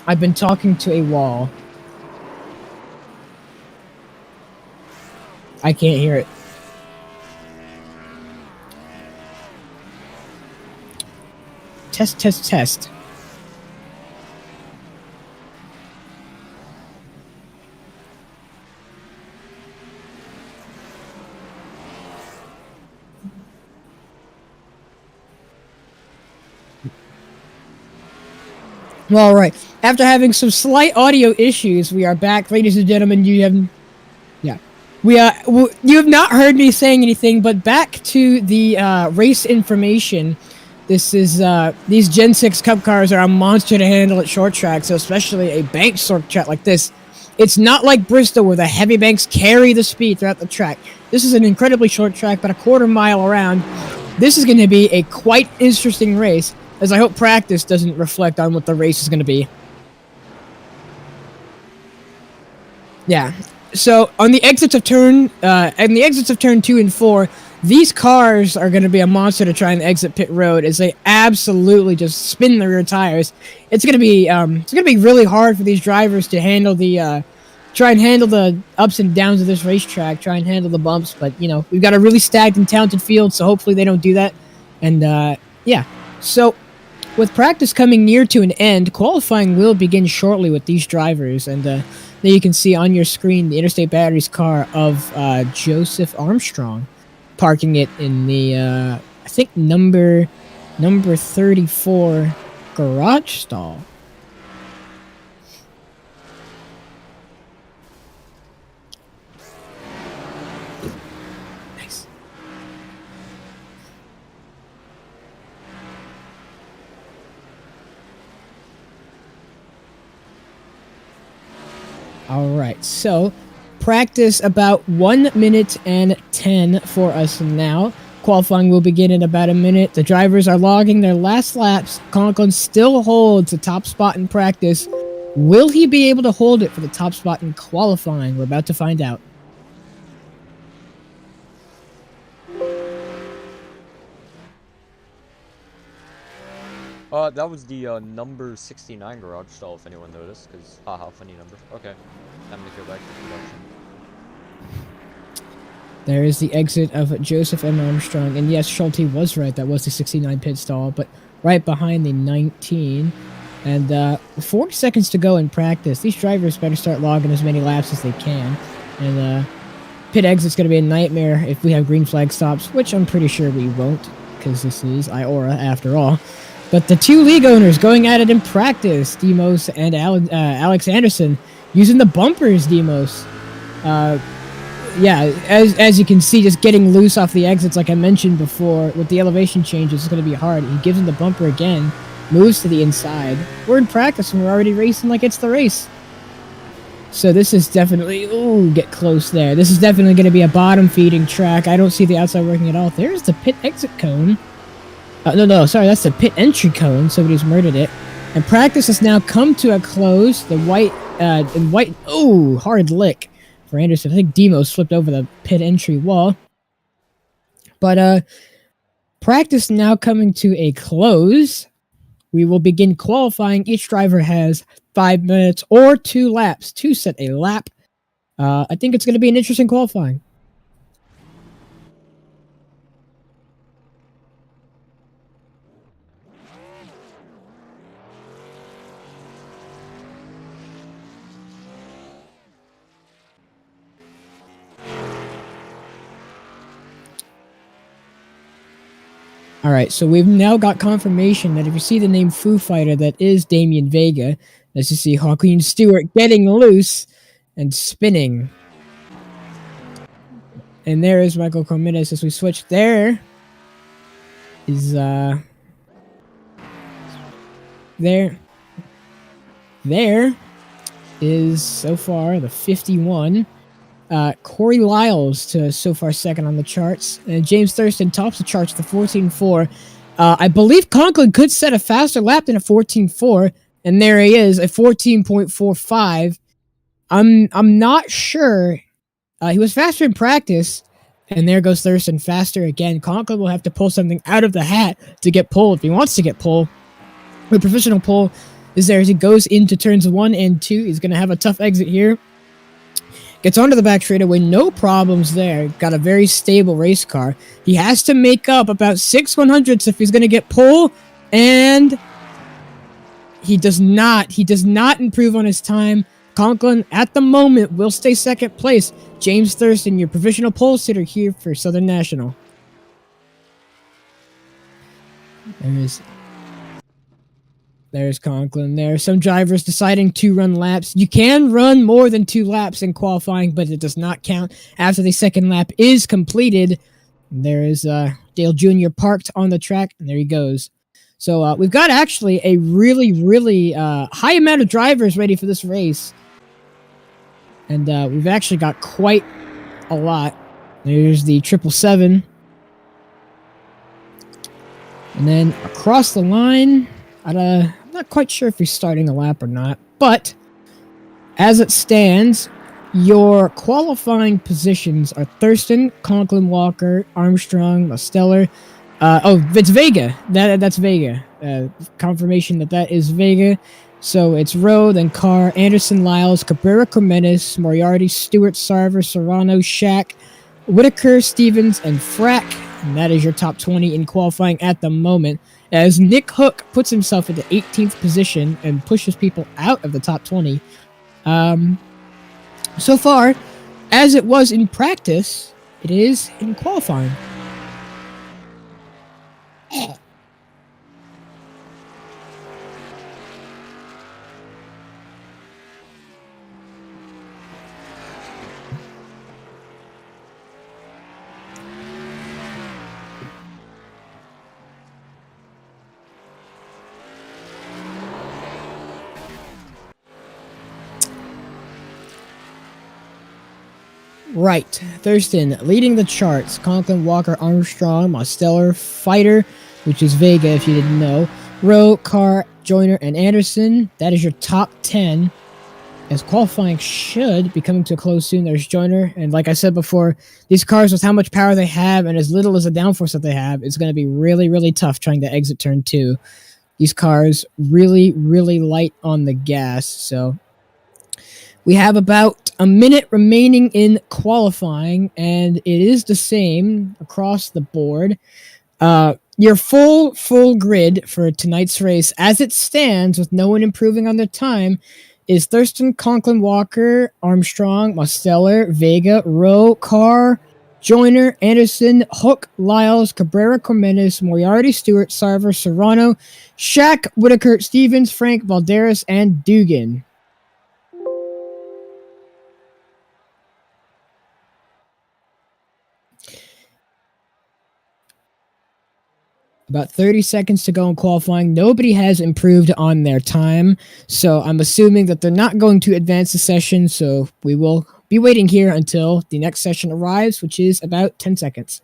I've been talking to a wall. I can't hear it. Test, test, test. Well, all right. After having some slight audio issues, we are back, ladies and gentlemen. You have you have not heard me saying anything, but back to the race information. This is these Gen 6 Cup cars are a monster to handle at short tracks, so especially a bank short track like this. It's not like Bristol where the heavy banks carry the speed throughout the track. This is an incredibly short track, about a quarter mile around. This is going to be a quite interesting race, as I hope practice doesn't reflect on what the race is going to be. Yeah. So on the exits of turn 2 and 4, these cars are going to be a monster to try and exit pit road as they absolutely just spin the rear tires. It's going to be really hard for these drivers to handle the try and handle the ups and downs of this racetrack, try and handle the bumps. But you know, we've got a really stacked and talented field, so hopefully they don't do that. And yeah, so with practice coming near to an end, qualifying will begin shortly with these drivers. And there you can see on your screen the Interstate Batteries car of Joseph Armstrong, parking it in the I think number 34 garage stall. Nice. All right, so practice about 1 minute and 10 for us now. Qualifying will begin in about a minute. The drivers are logging their last laps. Conklin still holds the top spot in practice. Will he be able to hold it for the top spot in qualifying? We're about to find out. That was the number 69 garage stall, if anyone noticed, because haha, funny number. Okay, time to go back to production. There is the exit of Joseph M. Armstrong, and yes, Schulte was right, that was the 69 pit stall, but right behind the 19. And 40 seconds to go in practice. These drivers better start logging as many laps as they can. And pit exit's going to be a nightmare if we have green flag stops, which I'm pretty sure we won't, because this is IORA after all. But the two league owners going at it in practice, Demos and Alex Anderson, using the bumpers, Demos. Yeah, as you can see, just getting loose off the exits, like I mentioned before, with the elevation changes, it's going to be hard. He gives him the bumper again, moves to the inside. We're in practice, and we're already racing like it's the race. So this is definitely... Ooh, get close there. This is definitely going to be a bottom-feeding track. I don't see the outside working at all. There's the pit exit cone. No, sorry, that's the pit entry cone. Somebody's murdered it. And practice has now come to a close. The white... Ooh, hard lick for Anderson. I think Demos flipped over the pit entry wall. But practice now coming to a close. We will begin qualifying. Each driver has 5 minutes or 2 laps to set a lap. I think it's going to be an interesting qualifying. All right, so we've now got confirmation that if you see the name Foo Fighter, that is Damian Vega. As you see Joaquin Stewart getting loose and spinning. And there is Michael Corminas as we switch. There is, There is, so far, the 51. Corey Lyles to so far second on the charts. And James Thurston tops the charts with a 14.4. I believe Conklin could set a faster lap than a 14.4. And there he is, a 14.45. I'm not sure. He was faster in practice. And there goes Thurston faster again. Conklin will have to pull something out of the hat to get pulled if he wants to get pulled. With professional pull, is there as he goes into turns 1 and 2. He's going to have a tough exit here. Gets onto the back straightaway, no problems there. Got a very stable race car. He has to make up about 6/100ths if he's going to get pole, and he does not. He does not improve on his time. Conklin, at the moment, will stay second place. James Thurston, your provisional pole sitter here for Southern National. There's Conklin there. Some drivers deciding to run laps. You can run more than 2 laps in qualifying, but it does not count after the second lap is completed. There is Dale Jr. parked on the track, and there he goes. So we've got actually a really high amount of drivers ready for this race. And we've actually got quite a lot. There's the 777. And then across the line, I'm not quite sure if he's starting a lap or not. But as it stands, your qualifying positions are Thurston, Conklin, Walker, Armstrong, Mosteller. It's Vega. That's Vega. Confirmation that is Vega. So it's Rowe, then Carr, Anderson, Lyles, Cabrera, Cremenis, Moriarty, Stewart, Sarver, Serrano, Shack, Whitaker, Stevens, and Frack. And that is your top 20 in qualifying at the moment. As Nick Hook puts himself into 18th position and pushes people out of the top 20. So far, as it was in practice, it is in qualifying. Right, Thurston leading the charts. Conklin, Walker, Armstrong, Mosteller, Fighter, which is Vega if you didn't know, Rowe, Carr, Joyner, and Anderson. That is your top 10. As qualifying should be coming to a close soon. There's Joyner, and like I said before, these cars with how much power they have and as little as the downforce that they have, it's going to be really tough trying to exit turn 2. These cars really light on the gas, so we have about a minute remaining in qualifying, and it is the same across the board. Your full grid for tonight's race, as it stands, with no one improving on their time, is Thurston, Conklin, Walker, Armstrong, Mosteller, Vega, Rowe, Carr, Joyner, Anderson, Hook, Lyles, Cabrera, Cremenis, Moriarty, Stewart, Sarver, Serrano, Shack, Whitaker, Stevens, Frank, Valderas, and Dugan. About 30 seconds to go in qualifying. Nobody has improved on their time, so I'm assuming that they're not going to advance the session, so we will be waiting here until the next session arrives, which is about 10 seconds.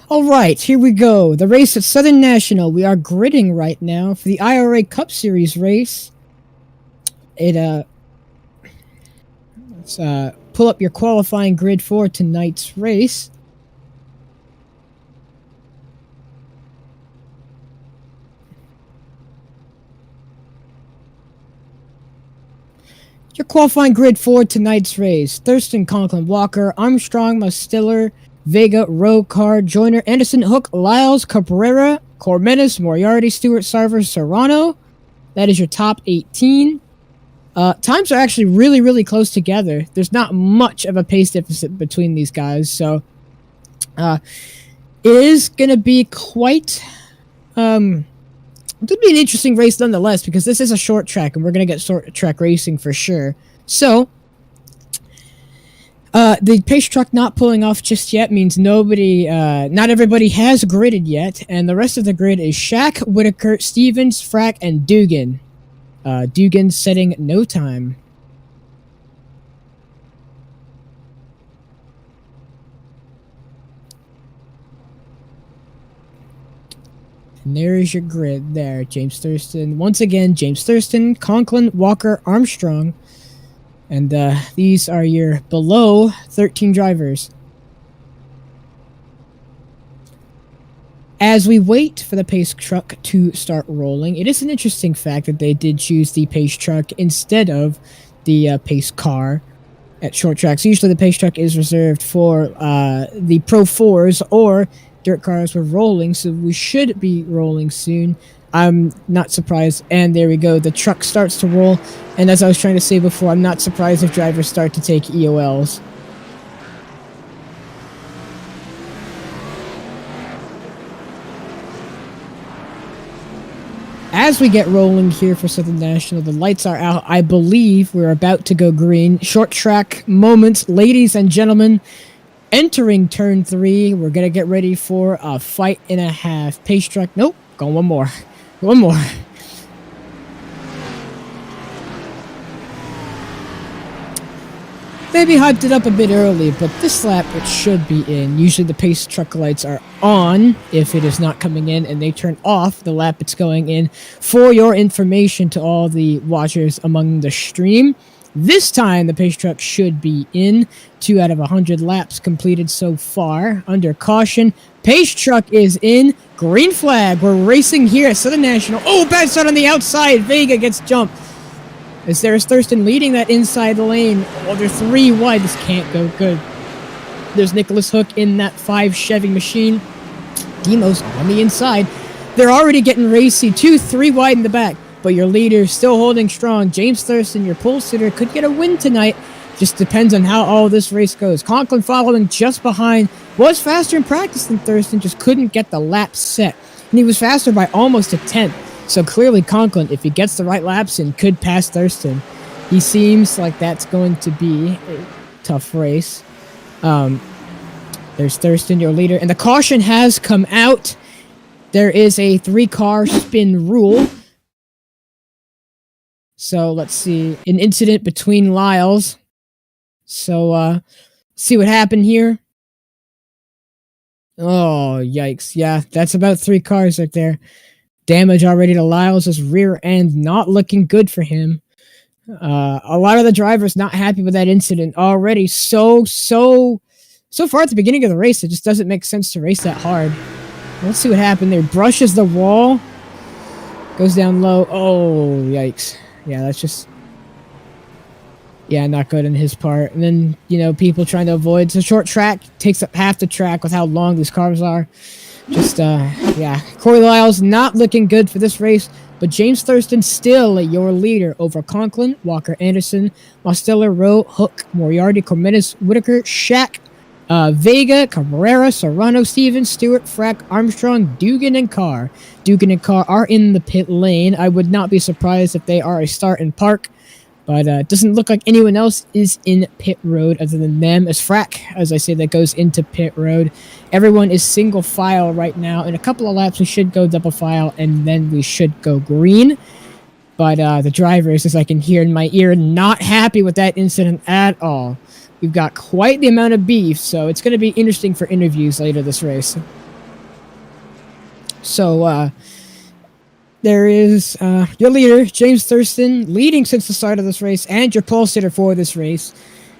All right, here we go. The race at Southern National. We are gridding right now for the IORA Cup Series race. Let's pull up your qualifying grid for tonight's race. Your qualifying grid for tonight's race: Thurston, Conklin, Walker, Armstrong, Mosteller, Vega, Rowe, Carr, Joyner, Anderson, Hook, Lyles, Cabrera, Cremenis, Moriarty, Stewart, Sarver, Serrano. That is your top 18. Times are actually really close together. There's not much of a pace deficit between these guys, so it is going to be quite It would be an interesting race nonetheless, because this is a short track, and we're going to get short track racing for sure. So, the pace truck not pulling off just yet means not everybody has gridded yet, and the rest of the grid is Shaq, Whitaker, Stevens, Frack, and Dugan. Dugan setting no time. And there's your grid there. James Thurston. Once again, James Thurston, Conklin, Walker, Armstrong. And these are your below 13 drivers. As we wait for the pace truck to start rolling, it is an interesting fact that they did choose the pace truck instead of the pace car at short tracks. Usually the pace truck is reserved for the Pro 4s or dirt cars. We're rolling, so we should be rolling soon. I'm not surprised. And there we go. The truck starts to roll. And as I was trying to say before, I'm not surprised if drivers start to take EOLs. As we get rolling here for Southern National, the lights are out. I believe we're about to go green. Short track moments, ladies and gentlemen. Entering turn 3, we're going to get ready for a fight and a half. Pace truck, nope, going one more. One more. Maybe hyped it up a bit early, but this lap it should be in. Usually the pace truck lights are on if it is not coming in, and they turn off the lap it's going in. For your information to all the watchers among the stream, this time the pace truck should be in. 2 out of 100 laps completed so far. Under caution, pace truck is in. Green flag. We're racing here at Southern National. Oh, bad start on the outside. Vega gets jumped. As there is Thurston leading that inside lane. Oh, they're 3 wide. This can't go good. There's Nicholas Hook in that 5 Chevy machine. Demo's on the inside. They're already getting racy. 2, 3 wide in the back. But your leader still holding strong. James Thurston, your pole sitter, could get a win tonight. Just depends on how all this race goes. Conklin following just behind. Was faster in practice than Thurston. Just couldn't get the lap set. And he was faster by almost a tenth. So clearly Conklin, if he gets the right laps in, could pass Thurston. He seems like that's going to be a tough race. There's Thurston, your leader. And the caution has come out. There is a 3-car spin rule. So let's see. An incident between Lyles. So see what happened here. Oh, yikes. Yeah, that's about 3 cars right there. Damage already to Lyles' rear end. Not looking good for him. A lot of the drivers not happy with that incident already. So far at the beginning of the race, it just doesn't make sense to race that hard. Let's see what happened there. Brushes the wall. Goes down low. Oh, yikes. Yeah, that's just... Yeah, not good on his part. And then, you know, people trying to avoid. It's a short track. Takes up half the track with how long these cars are. Just, yeah. Corey Lyles not looking good for this race. But James Thurston still your leader over Conklin, Walker Anderson, Mosteller, Rowe, Hook, Moriarty, Cormenes, Whitaker, Shack, Vega, Cabrera, Serrano, Stevens, Stewart, Frack, Armstrong, Dugan, and Carr. Dugan and Carr are in the pit lane. I would not be surprised if they are a start and park. But it doesn't look like anyone else is in pit road other than them. As Frack, as I say, that goes into pit road. Everyone is single file right now. In a couple of laps, we should go double file, and then we should go green. But the drivers, as I can hear in my ear, not happy with that incident at all. We've got quite the amount of beef, so it's going to be interesting for interviews later this race. So, there is your leader, James Thurston, leading since the start of this race, and your pole sitter for this race.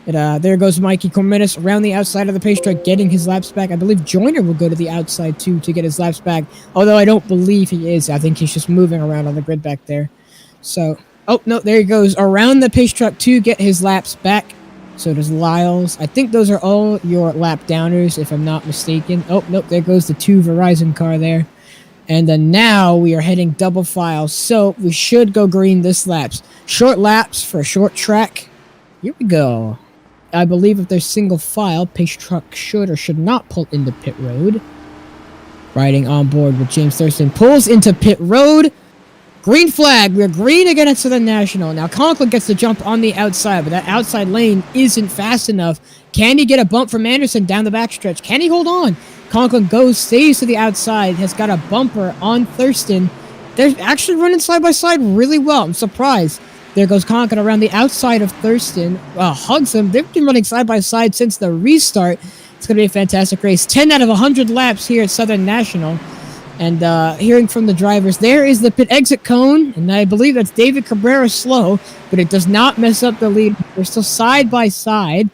And, there goes Mikey Cormenes around the outside of the pace track, getting his laps back. I believe Joyner will go to the outside, too, to get his laps back. Although I don't believe he is. I think he's just moving around on the grid back there. So, oh, no, there he goes. Around the pace track to get his laps back. So does Lyles. I think those are all your lap downers, if I'm not mistaken. Oh, nope, there goes the 2 Verizon car there. And then now we are heading double file, so we should go green this laps. Short laps for a short track. Here we go. I believe if there's single file, pace truck should or should not pull into pit road. Riding on board with James Thurston. Pulls into pit road. Green flag. We're green again at Southern National. Now, Conklin gets the jump on the outside, but that outside lane isn't fast enough. Can he get a bump from Anderson down the backstretch? Can he hold on? Conklin stays to the outside, has got a bumper on Thurston. They're actually running side by side really well. I'm surprised. There goes Conklin around the outside of Thurston. Hugs him. They've been running side by side since the restart. It's going to be a fantastic race. 10 out of 100 laps here at Southern National. And hearing from the drivers, there is the pit exit cone. And I believe that's David Cabrera slow, but it does not mess up the lead. They're still side by side.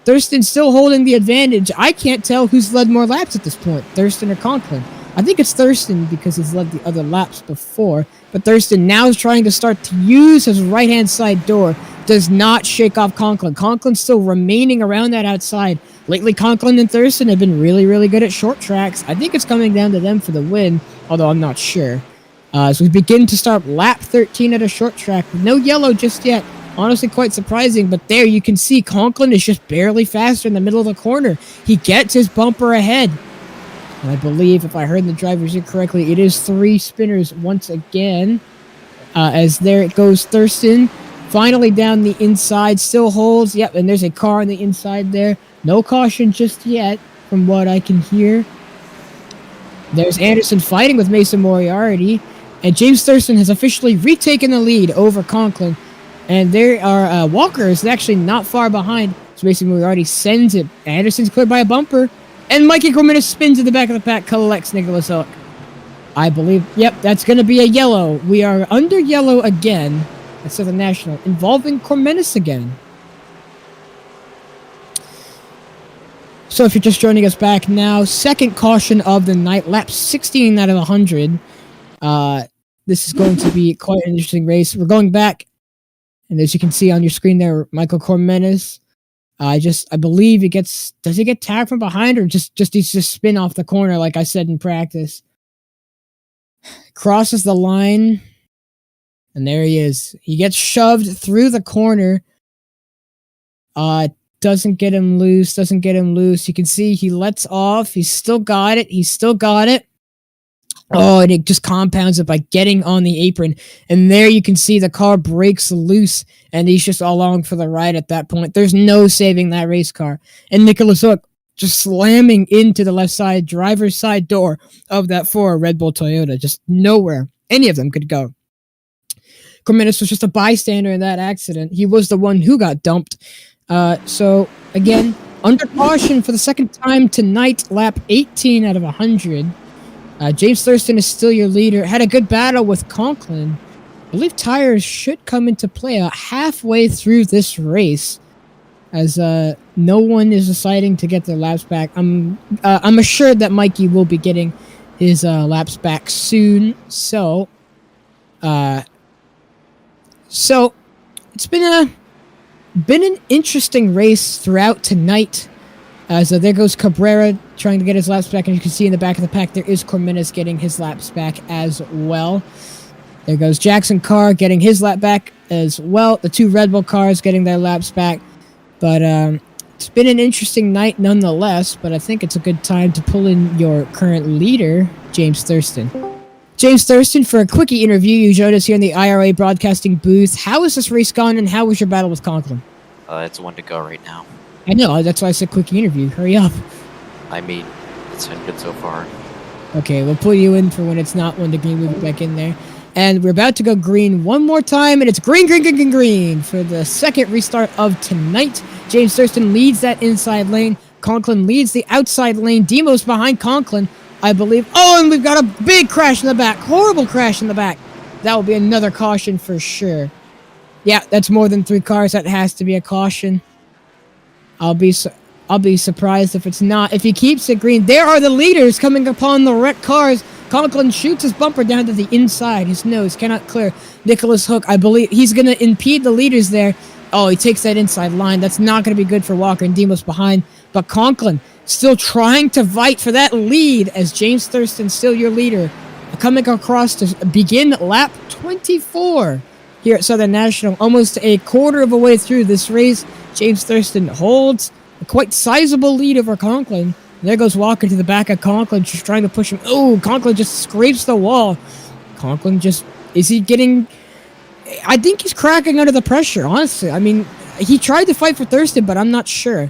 Thurston still holding the advantage. I can't tell who's led more laps at this point, Thurston or Conklin. I think it's Thurston because he's led the other laps before. But Thurston now is trying to start to use his right-hand side door. Does not shake off Conklin. Conklin's still remaining around that outside. Lately, Conklin and Thurston have been really, really good at short tracks. I think it's coming down to them for the win, although I'm not sure. So we begin to start lap 13 at a short track. No yellow just yet. Honestly, quite surprising, but there you can see Conklin is just barely faster in the middle of the corner. He gets his bumper ahead. And I believe, if I heard the drivers here correctly, it is 3 spinners once again. As there it goes, Thurston. Finally down the inside, still holds. Yep, and there's a car on the inside there. No caution just yet, from what I can hear. There's Anderson fighting with Mason Moriarty. And James Thurston has officially retaken the lead over Conklin. And there are Walker is actually not far behind. So Mason Moriarty sends it. Anderson's cleared by a bumper. And Mikey Corminas spins to the back of the pack, collects Nicholas Hook. I believe, yep, that's going to be a yellow. We are under yellow again at Southern National, involving Corminas again. So if you're just joining us back now, second caution of the night, lap 16 out of 100. This is going to be quite an interesting race. We're going back, and as you can see on your screen there, Michael Corminas. I believe does he get tagged from behind, or just needs to spin off the corner like I said in practice? Crosses the line, and there he is. He gets shoved through the corner. Doesn't get him loose. You can see he lets off. He's still got it. Oh, and it just compounds it by getting on the apron. And there you can see the car breaks loose, and he's just all along for the ride at that point. There's no saving that race car. And Nicholas Hook just slamming into the left side, driver's side door of that Red Bull Toyota. Just nowhere any of them could go. Corminas was just a bystander in that accident. He was the one who got dumped. So, again, under caution for the second time tonight, lap 18 out of 100. James Thurston is still your leader. Had a good battle with Conklin. I believe tires should come into play halfway through this race, as no one is deciding to get their laps back. I'm assured that Mikey will be getting his laps back soon. So it's been an interesting race throughout tonight. So there goes Cabrera trying to get his laps back, and you can see in the back of the pack there is Corminas getting his laps back as well. There goes Jackson Carr getting his lap back as well. The 2 Red Bull cars getting their laps back. But it's been an interesting night nonetheless, but I think it's a good time to pull in your current leader, James Thurston. James Thurston, for a quickie interview, you joined us here in the IRA broadcasting booth. How has this race gone, and how was your battle with Conklin? It's 1 to go right now. I know, that's why I said quickie interview. Hurry up. I mean, it's been good so far. Okay, we'll put you in for when it's not 1 to green. We'll be back in there. And we're about to go green one more time, and it's green for the second restart of tonight. James Thurston leads that inside lane. Conklin leads the outside lane. Demos behind Conklin, I believe. Oh, and we've got a big crash in the back. Horrible crash in the back. That will be another caution for sure. Yeah, that's more than 3 cars. That has to be a caution. I'll be surprised if it's not. If he keeps it green, there are the leaders coming upon the wrecked cars. Conklin shoots his bumper down to the inside. His nose cannot clear. Nicholas Hook, I believe he's going to impede the leaders there. Oh, he takes that inside line. That's not going to be good for Walker, and Demos behind. But Conklin still trying to fight for that lead, as James Thurston still your leader. Coming across to begin lap 24 here at Southern National. Almost a quarter of a way through this race. James Thurston holds a quite sizable lead over Conklin. There goes Walker to the back of Conklin, just trying to push him. Oh, Conklin just scrapes the wall. Conklin just Is he getting... I think he's cracking under the pressure, honestly. I mean, he tried to fight for Thurston, but I'm not sure.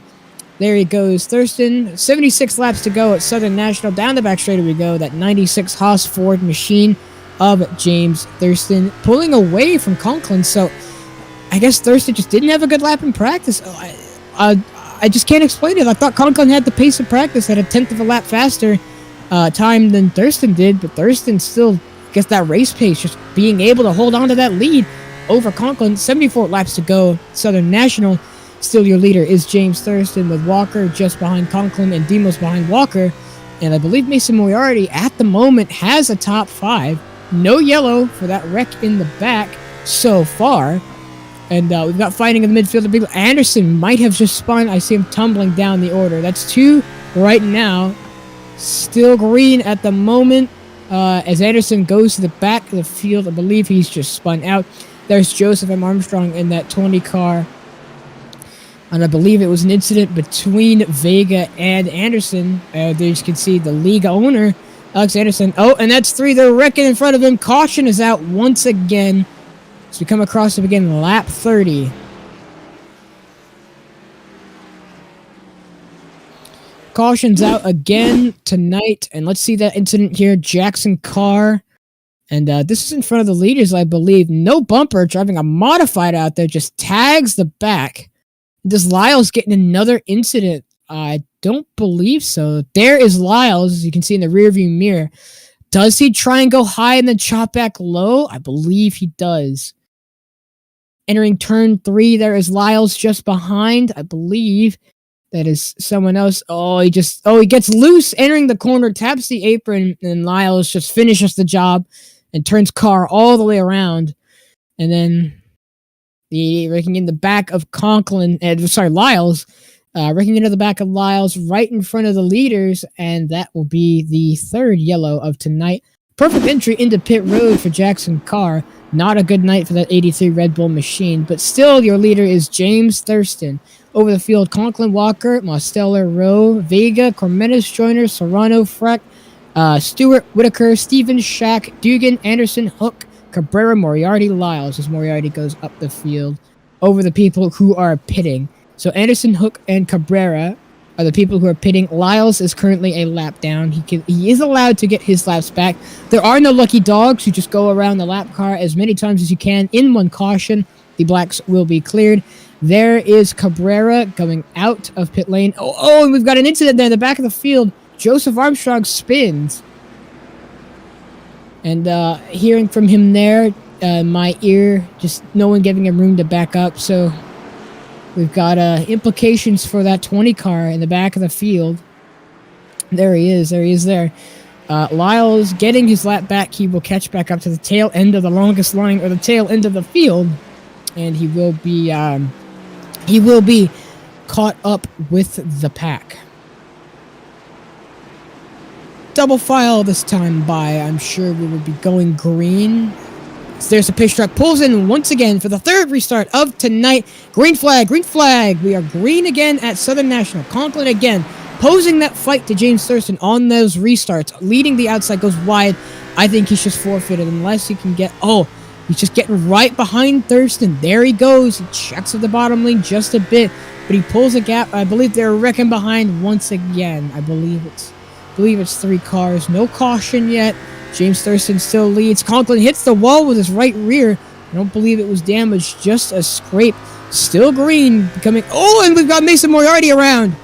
There he goes. Thurston, 76 laps to go at Southern National. Down the back straightaway we go. That 96 Haas Ford machine of James Thurston pulling away from Conklin. So I guess Thurston just didn't have a good lap in practice. I just can't explain it. I thought Conklin had the pace of practice, had a tenth of a lap faster time than Thurston did, but Thurston still gets that race pace, just being able to hold on to that lead over Conklin. 74 laps to go. Southern National, still your leader is James Thurston, with Walker just behind Conklin and Demos behind Walker. And I believe Mason Moriarty at the moment has a top 5. No yellow for that wreck in the back so far. And we've got fighting in the midfield. Anderson might have just spun. I see him tumbling down the order. That's 2 right now. Still green at the moment. As Anderson goes to the back of the field, I believe he's just spun out. There's Joseph M. Armstrong in that 20 car. And I believe it was an incident between Vega and Anderson. There you can see the league owner, Alex Anderson. Oh, and that's 3. They're wrecking in front of him. Caution is out once again. So we come across to begin lap 30. Caution's out again tonight. And let's see that incident here. Jackson Carr. And this is in front of the leaders, I believe. No bumper. Driving a modified out there. Just tags the back. Does Lyles getting another incident? I don't believe so. There is Lyles, as you can see in the rearview mirror. Does he try and go high and then chop back low? I believe he does. Entering turn 3, there is Lyles just behind. I believe that is someone else. He gets loose entering the corner, taps the apron, and Lyles just finishes the job and turns Carr all the way around. And then wrecking in the back of Lyles. Wrecking into the back of Lyles right in front of the leaders, and that will be the 3rd yellow of tonight. Perfect entry into pit road for Jackson Carr. Not a good night for that 83 Red Bull machine, but still your leader is James Thurston. Over the field, Conklin, Walker, Mosteller, Rowe, Vega, Cormenes, Joyner, Serrano, Freck, Stewart, Whitaker, Stevens, Shack, Dugan, Anderson, Hook, Cabrera, Moriarty, Lyles, as Moriarty goes up the field over the people who are pitting. So Anderson, Hook, and Cabrera are the people who are pitting. Lyles is currently a lap down. He is allowed to get his laps back. There are no lucky dogs who just go around the lap car as many times as you can. In one caution, the blacks will be cleared. There is Cabrera going out of pit lane. And we've got an incident there in the back of the field. Joseph Armstrong spins. And hearing from him there, my ear, just no one giving him room to back up. So we've got implications for that 20 car in the back of the field. There he is there. Lyles getting his lap back. He will catch back up to the tail end of the longest line, or the tail end of the field. And he will be caught up with the pack. Double file this time by. I'm sure we will be going green. So there's a pitch truck, pulls in once again for the 3rd restart of tonight. Green flag. We are green again at Southern National. Conklin again, posing that fight to James Thurston on those restarts. Leading the outside, goes wide. I think he's just forfeited unless he can get... he's just getting right behind Thurston. There he goes. He checks at the bottom lane just a bit, but he pulls a gap. I believe they're wrecking behind once again. I believe it's 3 cars. No caution yet. James Thurston still leads. Conklin hits the wall with his right rear. I don't believe it was damaged, just a scrape. Still green, becoming... and we've got Mason Moriarty around.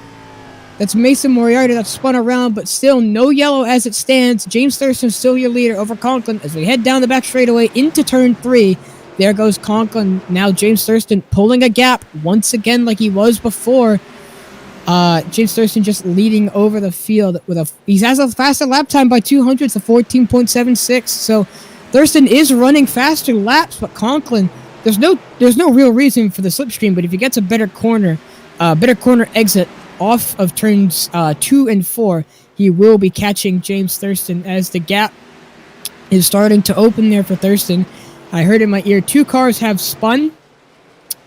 That's Mason Moriarty that spun around, but still no yellow as it stands. James Thurston still your leader over Conklin as we head down the back straightaway into turn 3. There goes Conklin. Now James Thurston pulling a gap once again like he was before. James Thurston just leading over the field with he has a faster lap time by 200s to 14.76. So Thurston is running faster laps, but Conklin, there's no real reason for the slipstream. But if he gets a better corner exit off of turns 2 and 4, he will be catching James Thurston as the gap is starting to open there for Thurston. I heard in my ear 2 cars have spun.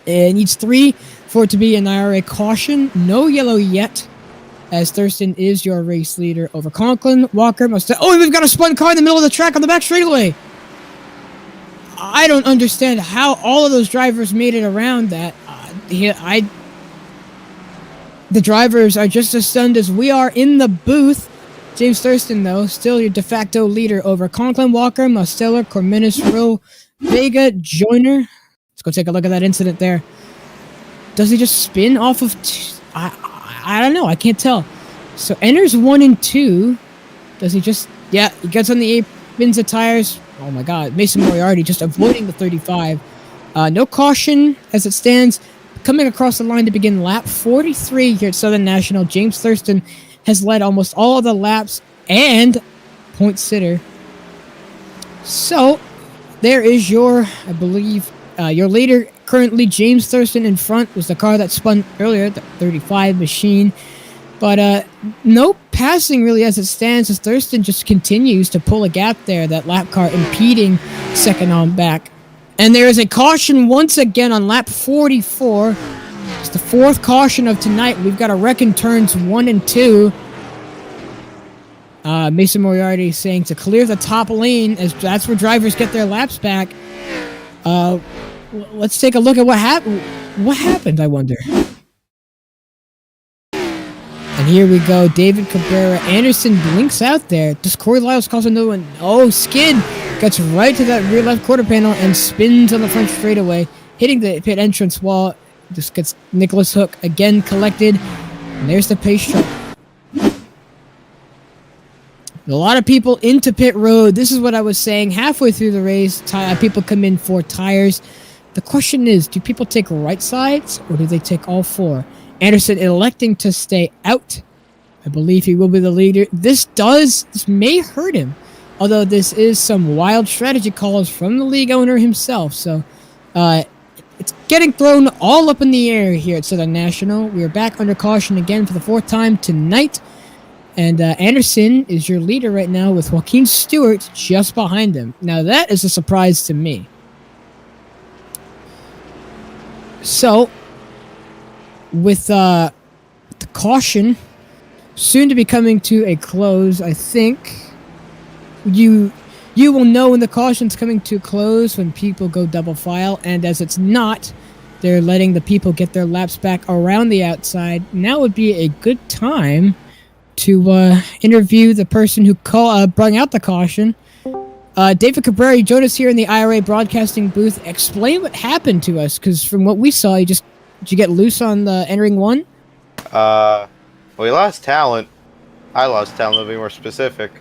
It needs 3 for it to be an IORA caution. No yellow yet, as Thurston is your race leader over Conklin. Walker must... we've got a spun car in the middle of the track on the back straightaway. I don't understand how all of those drivers made it around that. The drivers are just as stunned as we are in the booth. James Thurston, though, still your de facto leader over Conklin, Walker, Mosteller, Cormenis, Rowe, Vega, Joyner. Let's go take a look at that incident there. Does he just spin off of... I don't know. I can't tell. So enters 1 and 2. Does he just... Yeah, he gets on the 8, spins the tires. Oh my god. Mason Moriarty just avoiding the 35. No caution as it stands. Coming across the line to begin lap 43 here at Southern National, James Thurston has led almost all of the laps and point sitter. So, there is your, I believe, your leader currently, James Thurston in front, was the car that spun earlier, the 35 machine. But no passing really as it stands, as Thurston just continues to pull a gap there, that lap car impeding second on back. And there is a caution once again on lap 44. It's the 4th caution of tonight. We've got to reckon turns 1 and 2. Mason Moriarty saying to clear the top lane, as that's where drivers get their laps back. Let's take a look at what happened. What happened, I wonder? And here we go. David Cabrera. Anderson blinks out there. Does Corey Lyles cause another one? Oh, skid. Gets right to that rear left quarter panel and spins on the front straightaway, hitting the pit entrance wall. Just gets Nicholas Hook again collected. And there's the pace truck. A lot of people into pit road. This is what I was saying. Halfway through the race, people come in for tires. The question is, do people take right sides or do they take all 4? Anderson electing to stay out. I believe he will be the leader. This may hurt him. Although this is some wild strategy calls from the league owner himself. So it's getting thrown all up in the air here at Southern National. We are back under caution again for the 4th time tonight. And Anderson is your leader right now with Joaquin Stewart just behind him. Now that is a surprise to me. So, with the caution soon to be coming to a close, I think you will know when the caution's coming to a close when people go double file, and as it's not, they're letting the people get their laps back around the outside. Now would be a good time to interview the person who brought out the caution. David Cabrera, you joined us here in the IORA broadcasting booth. Explain what happened to us, because from what we saw, did you get loose on the entering 1? Well, we lost talent. I lost talent, to be more specific.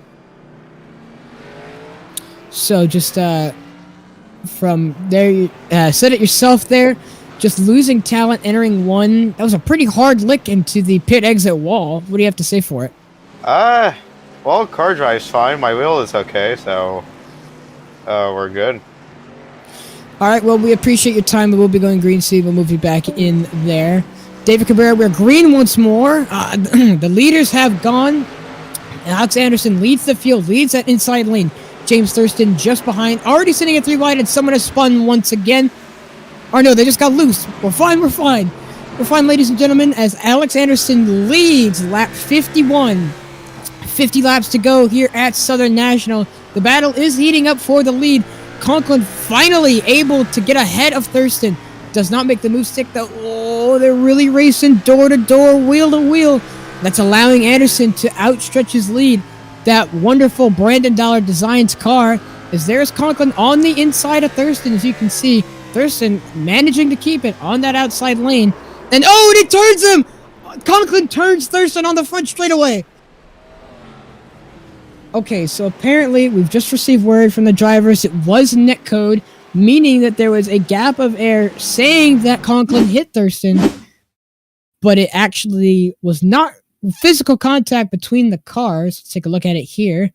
So just from there, you said it yourself there, just losing talent entering 1. That was a pretty hard lick into the pit exit wall. What do you have to say for it? Well, car drive's fine. My wheel is okay, so we're good. All right, well, we appreciate your time. We'll be going green, so we'll move you back in there. David Cabrera, we're green once more. The leaders have gone. Alex Anderson leads the field, leads that inside lane. James Thurston just behind, already sitting at 3 wide, and someone has spun once again. Or no, they just got loose. We're fine, we're fine. We're fine, ladies and gentlemen, as Alex Anderson leads lap 51. 50 laps to go here at Southern National. The battle is heating up for the lead. Conklin finally able to get ahead of Thurston. Does not make the move stick, though. Oh, they're really racing door to door, wheel to wheel. That's allowing Anderson to outstretch his lead. That wonderful Brandon Dollar Designs car is there's Conklin on the inside of Thurston, as you can see. Thurston managing to keep it on that outside lane. And oh, and it turns him! Conklin turns Thurston on the front straightaway. Okay, so apparently we've just received word from the drivers it was netcode, meaning that there was a gap of air saying that Conklin hit Thurston, but it actually was not physical contact between the cars. Let's take a look at it here.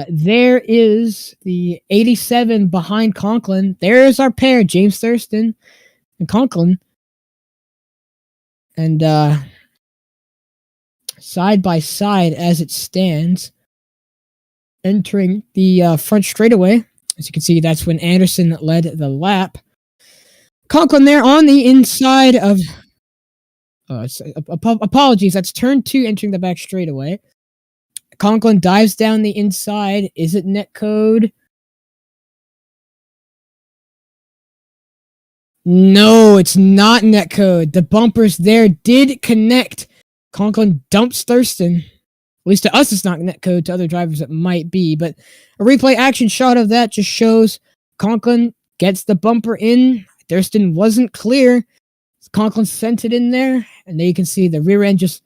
There is the 87 behind Conklin. There's our pair, James Thurston and Conklin. And side by side as it stands, entering the front straightaway. As you can see, that's when Anderson led the lap. Conklin there on the inside of... apologies, that's turn 2 entering the back straightaway. Conklin dives down the inside. Is it netcode? No, it's not netcode. The bumpers there did connect. Conklin dumps Thurston. At least to us, it's not netcode. To other drivers, it might be. But a replay action shot of that just shows Conklin gets the bumper in. Thurston wasn't clear. Conklin sent it in there. And there you can see the rear end just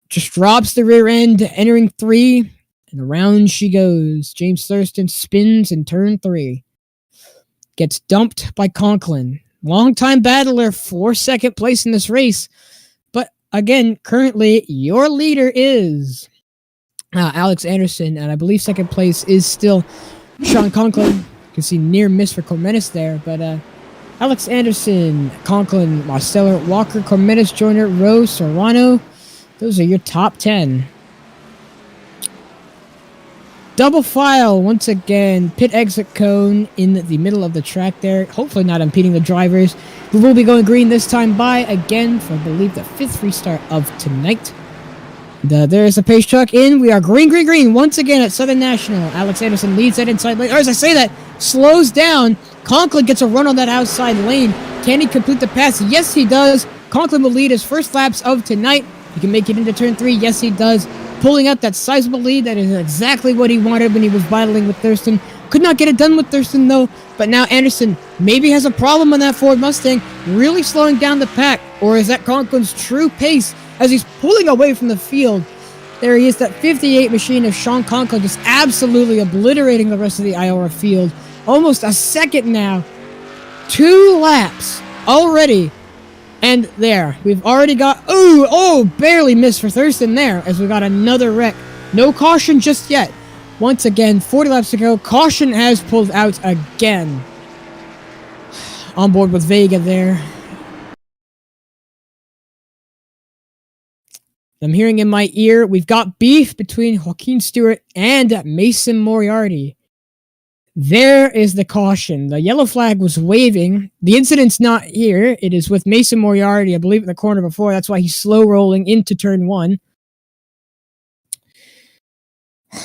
drops the rear end, entering 3. And around she goes. James Thurston spins in turn 3. Gets dumped by Conklin. Longtime battler for second place in this race. But again, currently, your leader is Alex Anderson. And I believe second place is still Sean Conklin. You can see near miss for Cormenis there. But Alex Anderson, Conklin, Mosteller, Walker, Cormenis, Joyner, Rose, Serrano. Those are your top 10. Double file once again. Pit exit cone in the middle of the track there. Hopefully not impeding the drivers. We will be going green this time by again for I believe the 5th restart of tonight. There's a pace truck in. We are green once again at Southern National. Alex Anderson leads that inside lane. Or as I say that, slows down. Conklin gets a run on that outside lane. Can he complete the pass? Yes, he does. Conklin will lead his first laps of tonight. He can make it into turn 3. Yes, he does. Pulling out that sizable lead. That is exactly what he wanted when he was battling with Thurston. Could not get it done with Thurston, though. But now Anderson maybe has a problem on that Ford Mustang, really slowing down the pack. Or is that Conklin's true pace as he's pulling away from the field? There he is, that 58 machine of Sean Conklin just absolutely obliterating the rest of the IORA field. Almost a second now. 2 laps already. And there, we've already got... barely missed for Thurston there, as we got another wreck. No caution just yet. Once again, 40 laps to go. Caution has pulled out again. On board with Vega there. I'm hearing in my ear, we've got beef between Joaquin Stewart and Mason Moriarty. There is the caution. The yellow flag was waving. The incident's not here. It is with Mason Moriarty, I believe, in the corner before. That's why he's slow rolling into turn 1.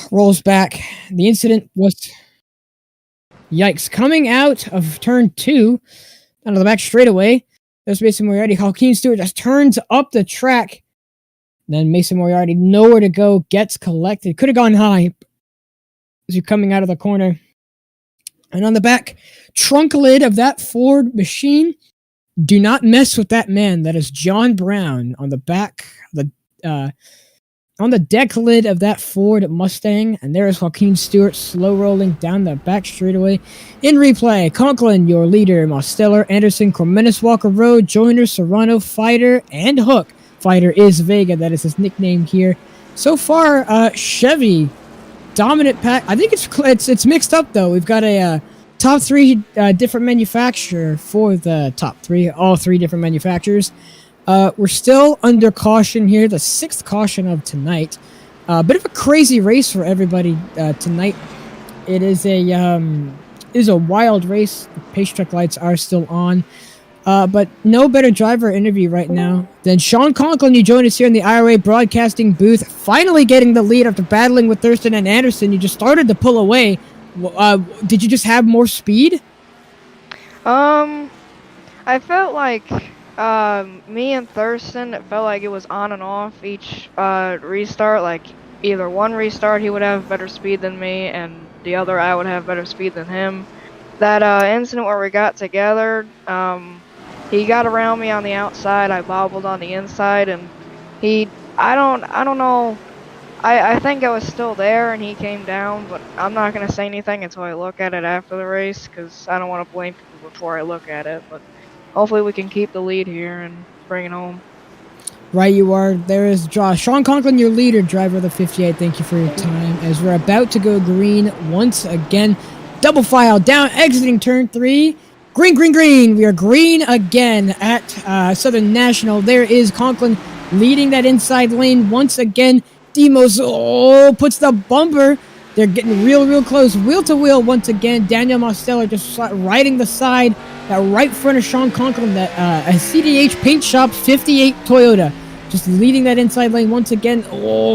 Rolls back. The incident was... Yikes. Coming out of turn 2, out of the back straightaway, there's Mason Moriarty. Joaquin Stewart just turns up the track. Then Mason Moriarty, nowhere to go, gets collected. Could have gone high as you're coming out of the corner. And on the back trunk lid of that Ford machine, do not mess with that man. That is John Brown on the back, on the deck lid of that Ford Mustang. And there is Joaquin Stewart slow rolling down the back straightaway. In replay, Conklin, your leader, Mosteller, Anderson, Cormenis, Walker Road, Joyner, Serrano, Fighter, and Hook. Fighter is Vega. That is his nickname here. So far, Chevy... dominant pack. I think it's mixed up though. We've got a top 3 different manufacturer for the top 3, all 3 different manufacturers. We're still under caution here, the 6th caution of tonight. Bit of a crazy race for everybody tonight. It is a wild race. The pace truck lights are still on. But no better driver interview right now than Sean Conklin. You joined us here in the IORA broadcasting booth, finally getting the lead after battling with Thurston and Anderson. You just started to pull away. Did you just have more speed? I felt like me and Thurston, it felt like it was on and off each restart. Like either one restart he would have better speed than me, and the other I would have better speed than him. That incident where we got together, he got around me on the outside, I bobbled on the inside, and I don't know, I think I was still there and he came down, but I'm not going to say anything until I look at it after the race, because I don't want to blame people before I look at it, but hopefully we can keep the lead here and bring it home. Right you are. There is Sean Conklin, your leader, driver of the 58. Thank you for your time. As we're about to go green once again. Double file down, exiting turn 3. Green. We are green again at Southern National. There is Conklin leading that inside lane once again. Demos puts the bumper. They're getting real close. Wheel to wheel once again. Daniel Mosteller just riding the side, that right front of Sean Conklin, that a CDH Paint Shop 58 Toyota. Just leading that inside lane once again.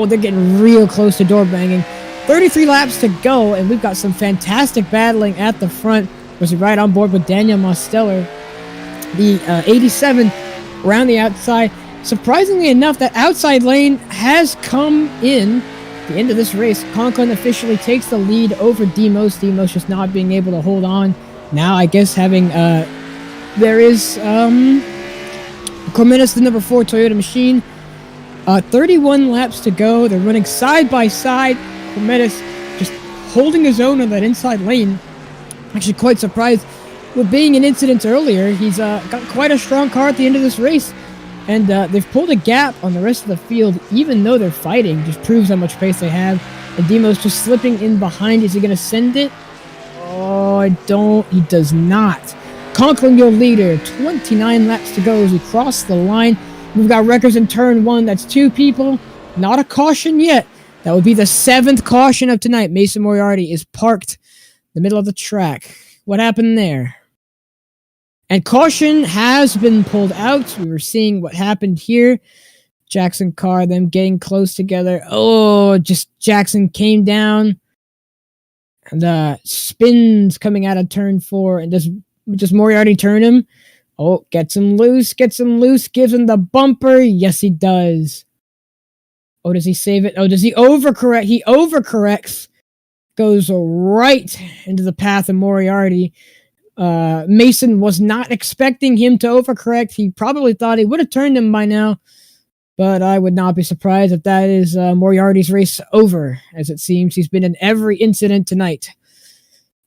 They're getting real close to door banging. 33 laps to go, and we've got some fantastic battling at the front. Was right on board with Daniel Mosteller. the 87 around the outside. Surprisingly enough, that outside lane has come in. At the end of this race, Conklin officially takes the lead over Demos. Demos just not being able to hold on. Now, I guess having, there is, Cormenis, the number 4 Toyota machine. 31 laps to go. They're running side by side. Cormenis just holding his own on that inside lane. Actually quite surprised with being in incidents earlier. He's got quite a strong car at the end of this race. And they've pulled a gap on the rest of the field, even though they're fighting. Just proves how much pace they have. And Demos just slipping in behind. Is he going to send it? Oh, he does not. Conklin, your leader. 29 laps to go as we cross the line. We've got records in turn 1. That's 2 people. Not a caution yet. That would be the 7th caution of tonight. Mason Moriarty is parked in the middle of the track. What happened there? And caution has been pulled out. We were seeing what happened here. Jackson car, them getting close together. Oh, just Jackson came down. And spins coming out of turn 4. And does Moriarty turn him? Oh, gets him loose, gives him the bumper. Yes, he does. Oh, does he save it? Oh, does he overcorrect? He overcorrects. Goes right into the path of Moriarty. Mason was not expecting him to overcorrect. He probably thought he would have turned him by now. But I would not be surprised if that is Moriarty's race over, as it seems. He's been in every incident tonight.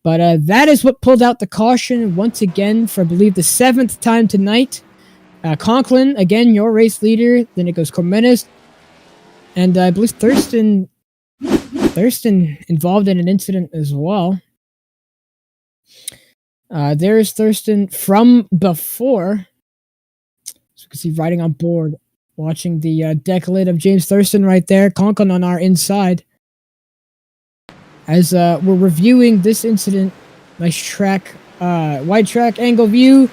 But that is what pulled out the caution once again for, I believe, the 7th time tonight. Conklin, again, your race leader. Then it goes Cormenis. And I believe Thurston involved in an incident as well. There's Thurston from before. So you can see riding on board, watching the decollete of James Thurston right there. Conklin on our inside. As we're reviewing this incident, nice track, wide track angle view.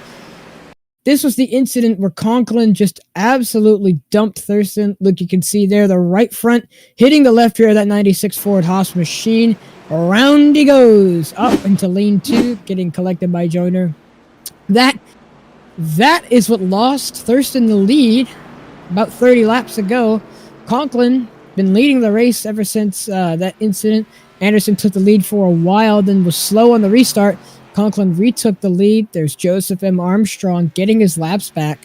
This was the incident where Conklin just absolutely dumped Thurston. Look, you can see there the right front hitting the left rear of that 96 Ford Haas machine. Around he goes up into lane 2, getting collected by Joyner. That is what lost Thurston the lead. About 30 laps ago, Conklin been leading the race ever since that incident. Anderson took the lead for a while, then was slow on the restart. Conklin retook the lead. There's Joseph M. Armstrong getting his laps back.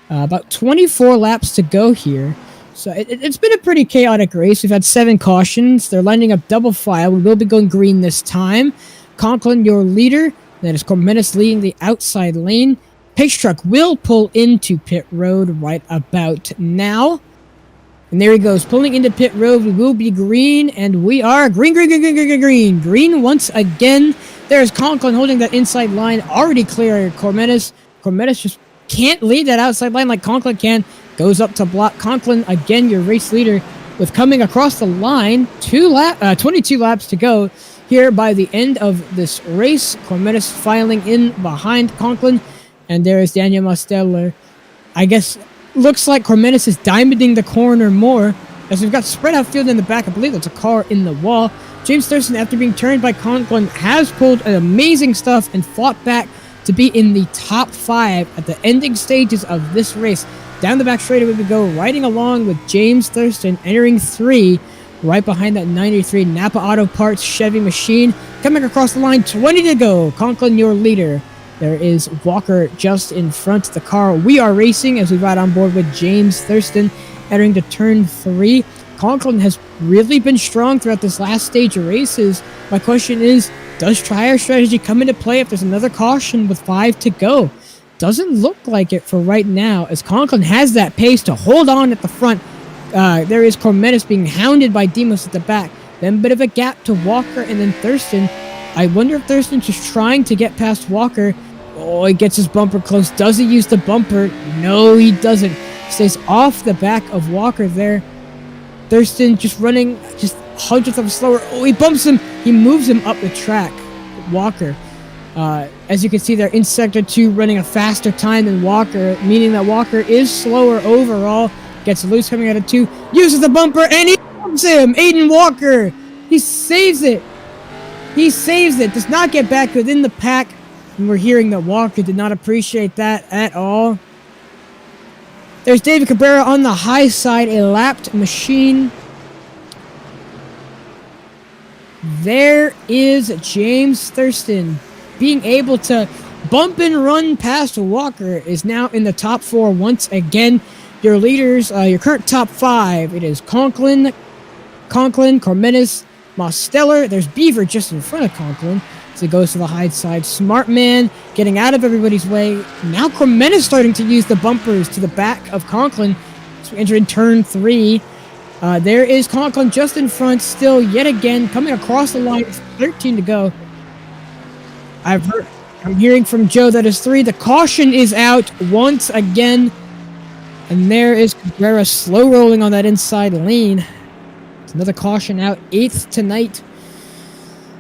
About 24 laps to go here. So it's been a pretty chaotic race. We've had 7 cautions. They're lining up double file. We will be going green this time. Conklin, your leader. That is Cormenis leading the outside lane. Pace truck will pull into pit road right about now. And there he goes, pulling into pit road. We will be green, and we are green. Green once again. There's Conklin holding that inside line, already clear Cormenis. Cormenis just can't lead that outside line like Conklin can. Goes up to block Conklin, again, your race leader, with coming across the line. 22 laps to go here by the end of this race. Cormenis filing in behind Conklin. And there is Daniel Mosteller. I guess looks like Cormenis is diamonding the corner more, as we've got spread out field in the back. I believe that's a car in the wall. James Thurston, after being turned by Conklin, has pulled an amazing stuff and fought back to be in the top 5 at the ending stages of this race. Down the back straightaway we go, riding along with James Thurston, entering 3, right behind that 93 Napa Auto Parts Chevy machine. Coming across the line, 20 to go. Conklin, your leader. There is Walker just in front of the car. We are racing as we ride on board with James Thurston, entering to turn 3. Conklin has really been strong throughout this last stage of races. My question is, does tire strategy come into play if there's another caution with 5 to go? Doesn't look like it for right now, as Conklin has that pace to hold on at the front. There is Cormenis being hounded by Demos at the back. Then a bit of a gap to Walker and then Thurston. I wonder if Thurston's just trying to get past Walker. Oh, he gets his bumper close. Does he use the bumper? No, he doesn't. Stays off the back of Walker there. Thurston just running just hundredths of slower. Oh, he bumps him. He moves him up the track. Walker. As you can see there, in Sector 2 running a faster time than Walker, meaning that Walker is slower overall. Gets loose coming out of 2. Uses the bumper, and he bumps him! Aiden Walker! He saves it! He saves it. Does not get back within the pack. And we're hearing that Walker did not appreciate that at all. There's David Cabrera on the high side, a lapped machine. There is James Thurston being able to bump and run past Walker, is now in the top 4 once again. Your leaders, your current top 5, it is Conklin, Cormenis, Mosteller. There's Beaver just in front of Conklin. So he goes to the high side. Smart Man getting out of everybody's way. Now Cormenis starting to use the bumpers to the back of Conklin. So we enter in turn 3. There is Conklin just in front still yet again coming across the line. 13 to go. I'm hearing from Joe that is 3. The caution is out once again. And there is Cabrera slow rolling on that inside lane. It's another caution out. 8th tonight.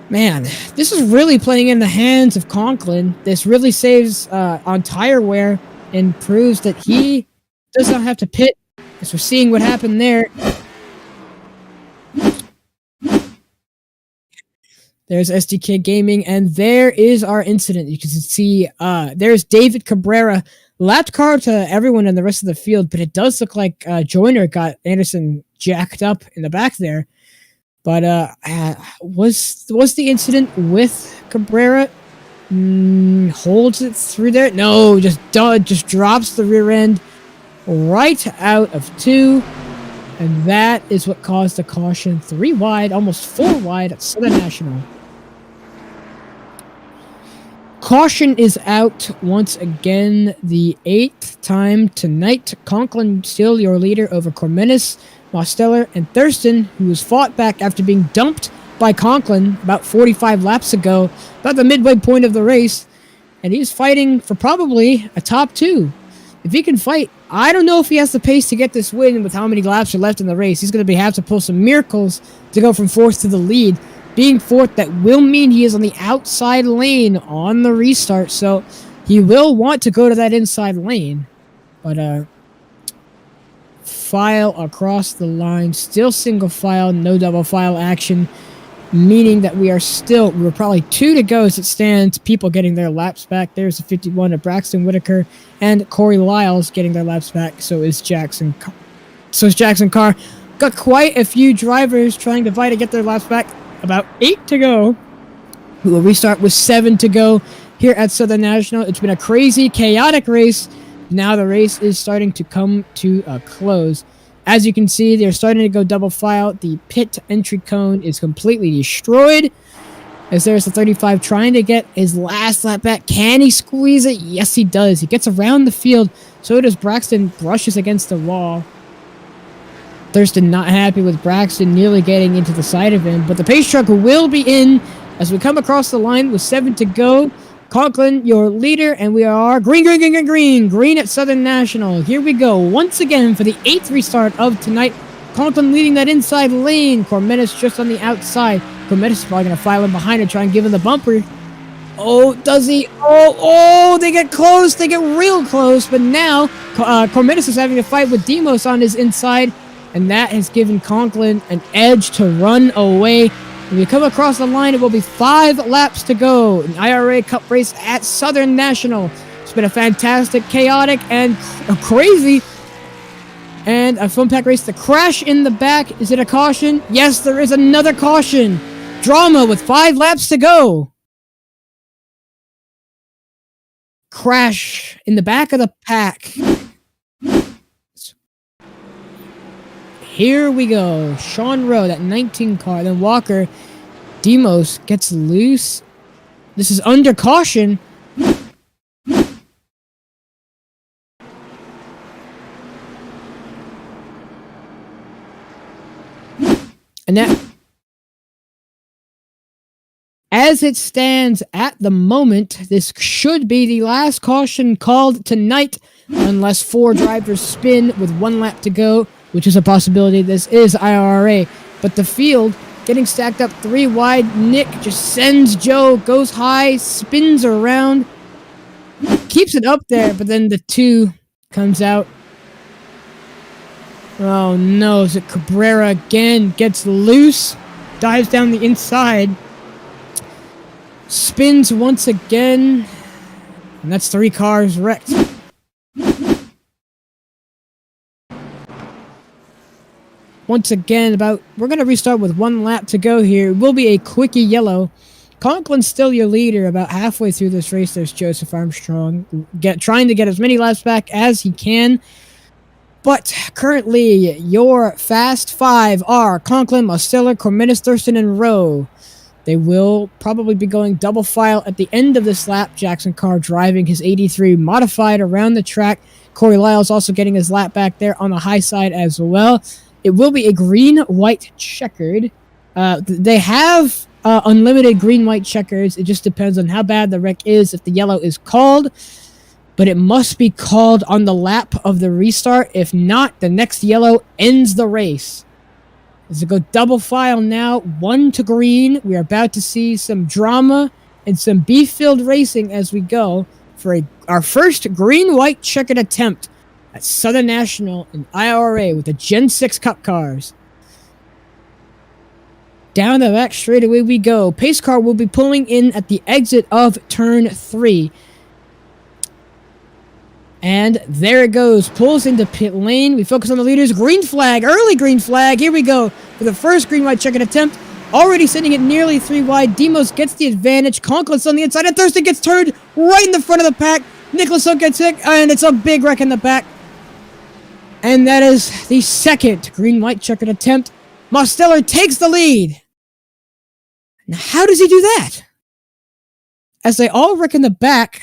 Man, this is really playing in the hands of Conklin. This really saves on tire wear and proves that he does not have to pit. As we're seeing what happened there. There's SDK Gaming, and there is our incident. You can see there's David Cabrera. Lapped car to everyone in the rest of the field, but it does look like Joyner got Anderson jacked up in the back there. But was the incident with Cabrera? Holds it through there? No, just drops the rear end right out of 2. And that is what caused the caution. 3 wide, almost 4 wide at Southern National. Caution is out once again, the 8th time tonight. Conklin still your leader over Cormenis, Mosteller, and Thurston, who was fought back after being dumped by Conklin about 45 laps ago, about the midway point of the race. And he's fighting for probably a top 2. If he can fight, I don't know if he has the pace to get this win with how many laps are left in the race. He's going to have to pull some miracles to go from 4th to the lead. Being 4th, that will mean he is on the outside lane on the restart, so he will want to go to that inside lane. But file across the line, still single file, no double file action, meaning that we're probably 2 to go as it stands. People getting their laps back. There's the 51 of Braxton Whitaker and Corey Lyles getting their laps back. So is Jackson Carr. Got quite a few drivers trying to fight to get their laps back. About 8 to go. We will restart with 7 to go here at Southern National. It's been a crazy, chaotic race. Now the race is starting to come to a close. As you can see, they're starting to go double file. The pit entry cone is completely destroyed. As there's the 35 trying to get his last lap back. Can he squeeze it? Yes, he does. He gets around the field. So does Braxton. Brushes against the wall. Thurston not happy with Braxton nearly getting into the side of him. But the pace truck will be in as we come across the line with 7 to go. Conklin, your leader, and we are green at Southern National. Here we go once again for the 8th restart of tonight. Conklin leading that inside lane. Cormenis just on the outside. Cormenis is probably going to file in behind and try and give him the bumper. Oh, does he? Oh, they get close. They get real close. But now Cormenis is having a fight with Demos on his inside. And that has given Conklin an edge to run away. When we come across the line, it will be 5 laps to go. An IORA Cup race at Southern National. It's been a fantastic, chaotic, and crazy, and a fun pack race. The crash in the back. Is it a caution? Yes, there is another caution. Drama with 5 laps to go. Crash in the back of the pack. Here we go. Sean Rowe, that 19 car. Then Walker. Demos gets loose. This is under caution. And that, as it stands at the moment, this should be the last caution called tonight, unless 4 drivers spin with 1 lap to go, which is a possibility. This is IRA, but the field getting stacked up 3 wide. Nick just sends Joe, goes high, spins around, keeps it up there, but then the 2 comes out. Oh no, is it Cabrera again? Gets loose, dives down the inside, spins once again. And that's 3 cars wrecked. Once again, we're going to restart with 1 lap to go here. It will be a quickie yellow. Conklin's still your leader. About halfway through this race, there's Joseph Armstrong trying to get as many laps back as he can. But currently, your Fast 5 are Conklin, Mostiller, Corminis, Thurston, and Rowe. They will probably be going double file at the end of this lap. Jackson Carr driving his 83 modified around the track. Corey Lyles also getting his lap back there on the high side as well. It will be a green-white checkered. They have unlimited green-white checkers. It just depends on how bad the wreck is if the yellow is called. But it must be called on the lap of the restart. If not, the next yellow ends the race. As we go double file now, 1 to green. We are about to see some drama and some beef-filled racing as we go for our first green-white checkered attempt at Southern National and IORA with the Gen 6 Cup cars. Down the back straightaway we go. Pace car will be pulling in at the exit of turn 3. And there it goes. Pulls into pit lane. We focus on the leaders. Green flag. Early green flag. Here we go for the first green-white checkered attempt. Already sitting at nearly 3 wide. Demos gets the advantage. Conklin's on the inside. And Thurston gets turned right in the front of the pack. Nicholas Hook gets hit. And it's a big wreck in the back. And that is the second green-white checkered attempt. Mosteller takes the lead. Now, how does he do that? As they all wreck in the back,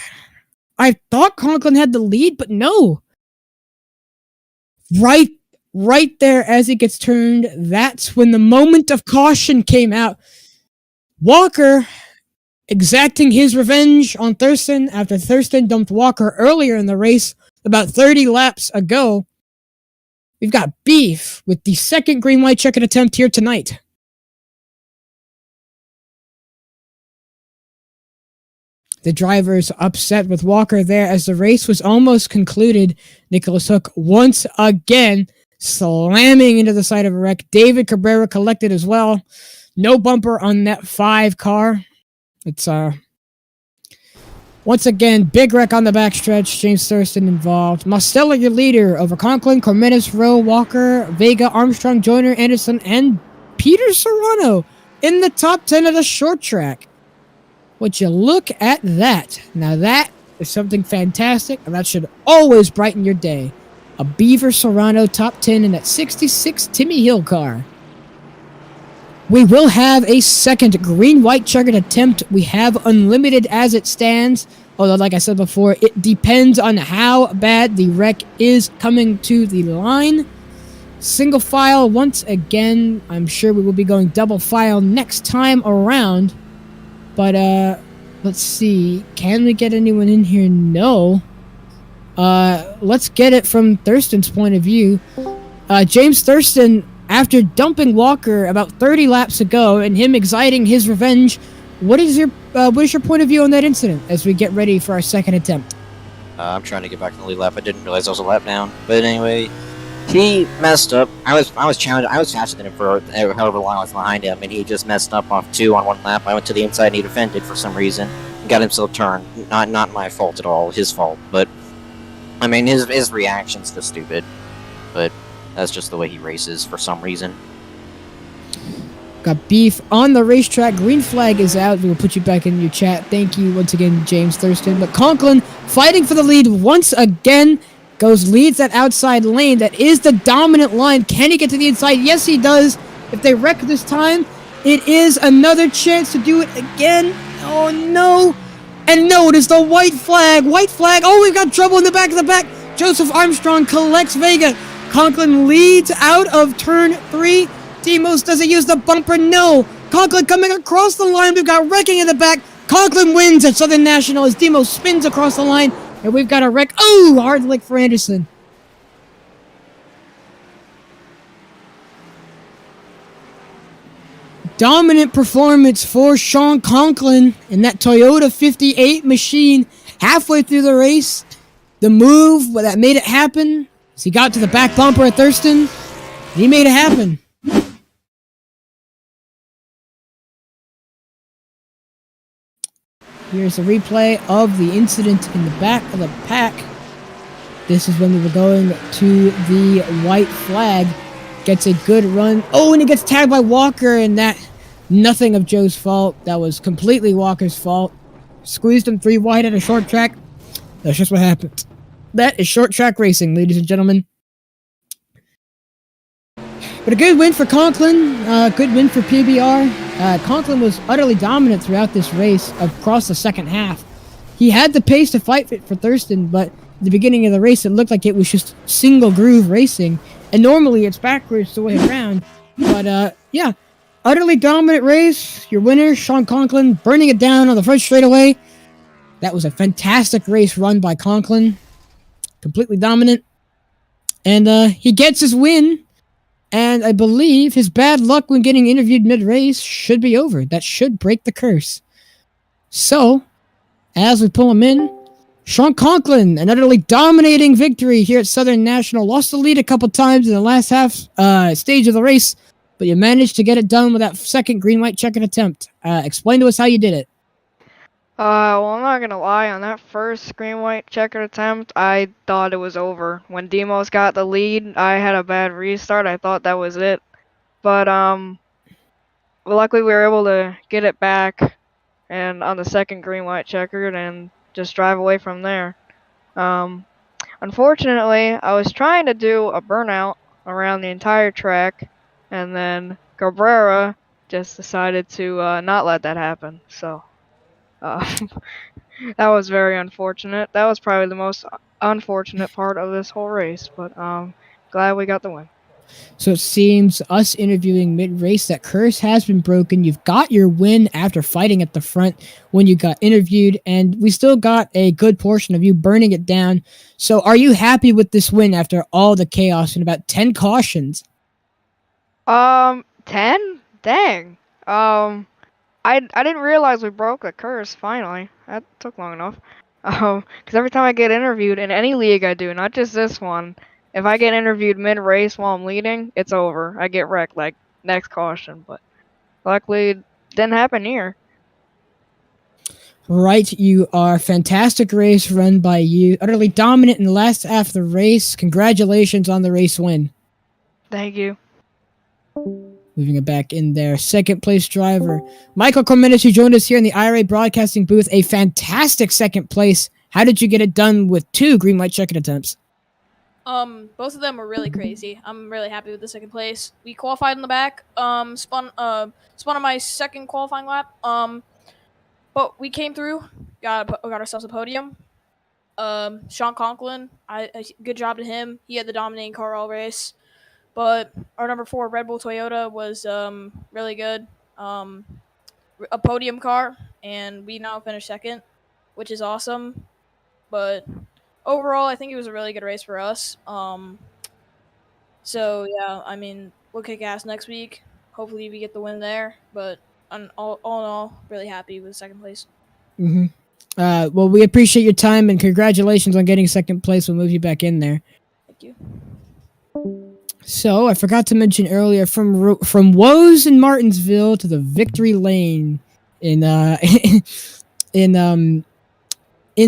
I thought Conklin had the lead, but no. Right there as he gets turned, that's when the moment of caution came out. Walker exacting his revenge on Thurston after Thurston dumped Walker earlier in the race about 30 laps ago. We've got beef with the second green-white checkered attempt here tonight. The drivers upset with Walker there as the race was almost concluded. Nicholas Hook once again slamming into the side of a wreck. David Cabrera collected as well. No bumper on that 5 car. It's once again, big wreck on the backstretch. James Thurston involved. Mosteller, your leader, over Conklin, Corminis, Rowe, Walker, Vega, Armstrong, Joyner, Anderson, and Peter Serrano in the top 10 of the short track. Would you look at that? Now that is something fantastic, and that should always brighten your day. A Beaver Serrano top 10 in that 66 Timmy Hill car. We will have a second green-white checkered attempt. We have unlimited as it stands. Although, like I said before, it depends on how bad the wreck is coming to the line. Single file once again. I'm sure we will be going double file next time around. But, let's see. Can we get anyone in here? No. Let's get it from Thurston's point of view. James Thurston, after dumping Walker about 30 laps ago and him exciting his revenge, what is your point of view on that incident as we get ready for our second attempt? I'm trying to get back to the lead lap. I didn't realize I was a lap down. But anyway, he messed up. I was challenged. I was faster than him for however long I was behind him, and he just messed up off 2 on 1 lap. I went to the inside and he defended for some reason. Got himself turned. Not my fault at all. His fault. But I mean, his reaction's just stupid. But that's just the way he races for some reason. Got beef on the racetrack. Green flag is out. We will put you back in your chat. Thank you once again, James Thurston. But Conklin fighting for the lead once again. Leads that outside lane. That is the dominant line. Can he get to the inside? Yes, he does. If they wreck this time, it is another chance to do it again. Oh, no. And no, it is the white flag. White flag. Oh, we've got trouble in the back of the pack. Joseph Armstrong collects Vega. Conklin leads out of turn 3. Demos, does he use the bumper? No. Conklin coming across the line. We've got wrecking in the back. Conklin wins at Southern National as Demos spins across the line. And we've got a wreck. Oh, hard lick for Anderson. Dominant performance for Sean Conklin in that Toyota 58 machine halfway through the race. The move that made it happen is he got to the back bumper at Thurston. And he made it happen. Here's a replay of the incident in the back of the pack. This is when we were going to the white flag. Gets a good run. Oh, and he gets tagged by Walker, and that, nothing of Joe's fault. That was completely Walker's fault. Squeezed him 3 wide at a short track. That's just what happened. That is short track racing, ladies and gentlemen. But a good win for Conklin. Good win for PBR. Conklin was utterly dominant throughout this race across the second half. He had the pace to fight for Thurston, but at the beginning of the race, it looked like it was just single groove racing. And normally it's backwards the way around. But, yeah, utterly dominant race. Your winner, Sean Conklin, burning it down on the first straightaway. That was a fantastic race run by Conklin. Completely dominant. And he gets his win. And I believe his bad luck when getting interviewed mid-race should be over. That should break the curse. So, as we pull him in, Sean Conklin, an utterly dominating victory here at Southern National. Lost the lead a couple times in the last half stage of the race, but you managed to get it done with that second green-white checkered attempt. Explain to us how you did it. Well, I'm not gonna lie, on that first green-white checkered attempt, I thought it was over. When Demos got the lead, I had a bad restart. I thought that was it. But, luckily we were able to get it back and on the second green-white checkered and just drive away from there. Unfortunately, I was trying to do a burnout around the entire track, and then Cabrera just decided to not let that happen. So, that was very unfortunate. That was probably the most unfortunate part of this whole race, but glad we got the win. So it seems us interviewing mid-race, that curse has been broken. You've got your win after fighting at the front when you got interviewed, and we still got a good portion of you burning it down. So are you happy with this win after all the chaos and about 10 cautions? 10? Dang. I didn't realize we broke a curse, finally. That took long enough. Because every time I get interviewed in any league I do, not just this one, if I get interviewed mid-race while I'm leading, it's over. I get wrecked, like, next caution, but luckily it didn't happen here. Right, you are. Fantastic race run by you. Utterly dominant in the last half of the race. Congratulations on the race win. Thank you. Moving it back in there. Second place driver, Michael Cormenis, who joined us here in the IRA broadcasting booth. A fantastic second place. How did you get it done with 2 green light checkered attempts? Both of them were really crazy. I'm really happy with the second place. We qualified in the back. Spun on my second qualifying lap. But we came through. Got ourselves a podium. Sean Conklin, good job to him. He had the dominating car all race. But our number 4 Red Bull Toyota was really good. A podium car, and we now finished second, which is awesome. But overall, I think it was a really good race for us. So yeah, I mean, we'll kick ass next week. Hopefully, we get the win there. But all in all, really happy with second place. Mm-hmm. Well, we appreciate your time and congratulations on getting second place. We'll move you back in there. Thank you. So I forgot to mention earlier, from Woes in Martinsville to the Victory Lane in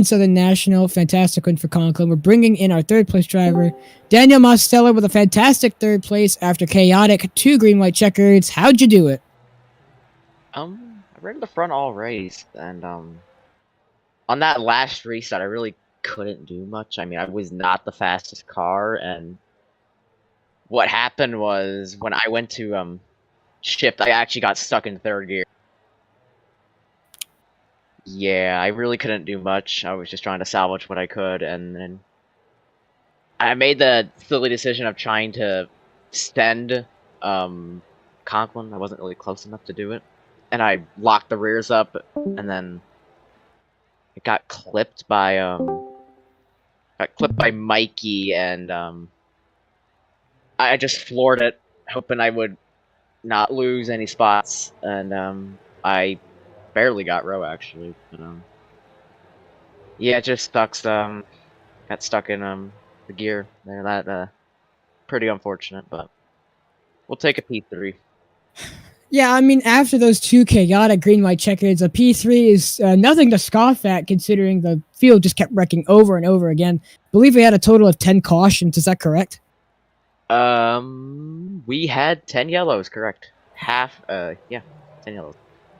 Southern National. Fantastic win for Conklin. We're bringing in our third place driver, Daniel Mosteller, with a fantastic third place after chaotic 2 green white checkers. How'd you do it? I ran to the front all race, and on that last restart, I really couldn't do much. I mean, I was not the fastest car, and what happened was when I went to shift, I actually got stuck in third gear. Yeah, I really couldn't do much. I was just trying to salvage what I could, and then I made the silly decision of trying to send Conklin. I wasn't really close enough to do it, and I locked the rears up, and then it got clipped by Mikey, and I just floored it, hoping I would not lose any spots, and I barely got row actually, but yeah, it just got stuck in the gear there. That pretty unfortunate, but we'll take a P3. Yeah, I mean, after those two chaotic green-white checkers, a P3 is nothing to scoff at, considering the field just kept wrecking over and over again. I believe we had a total of 10 cautions. Is that correct? We had 10 yellows, correct? Half, yeah, 10 yellows.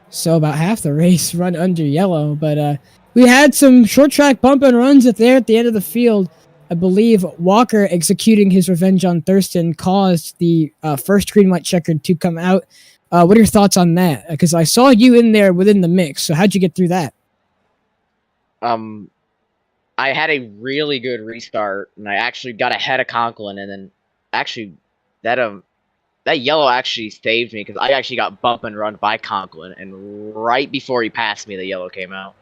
So about half the race run under yellow, but we had some short track bump and runs at the end of the field. I believe Walker executing his revenge on Thurston caused the first green-white checker to come out. What are your thoughts on that? Because I saw you in there within the mix, so how'd you get through that? I had a really good restart, and I actually got ahead of Conklin, and then actually that yellow actually saved me because I actually got bump and run by Conklin, and right before he passed me, the yellow came out.